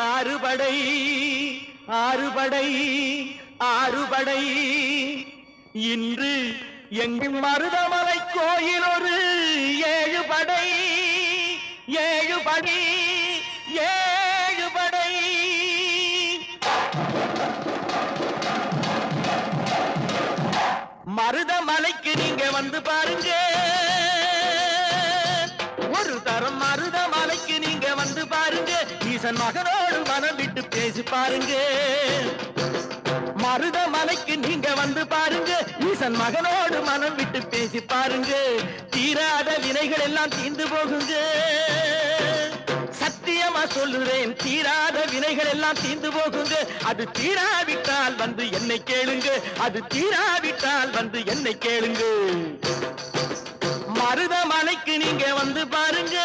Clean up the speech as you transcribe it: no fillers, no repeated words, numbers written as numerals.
ஆறுபடை ஆறுபடை ஆறுபடை இன்று எங்கும் மருதமலை கோயில் ஒரு 7 படை 7 படை 7 படை மருதமலைக்கு நீங்க வந்து பாருங்க ஒரு தரம் மருதமலைக்கு நீங்க வந்து பாருங்க ஈசன் மகனோடு மனம் விட்டு பேசி பாருங்க மருதமலைக்கு நீங்க வந்து பாருங்க ஈசன் மகனோடு மனம் விட்டு பேசி பாருங்க தீராத வினைகள் எல்லாம் தீர்ந்து போகுங்க சத்தியமா சொல்லுறேன் தீராத வினைகள் எல்லாம் தீர்ந்து போகுங்க அது தீராவிட்டால் வந்து என்னை கேளுங்க அது தீராவிட்டால் வந்து என்னை கேளுங்க மருதமலைக்கு நீங்க வந்து பாருங்க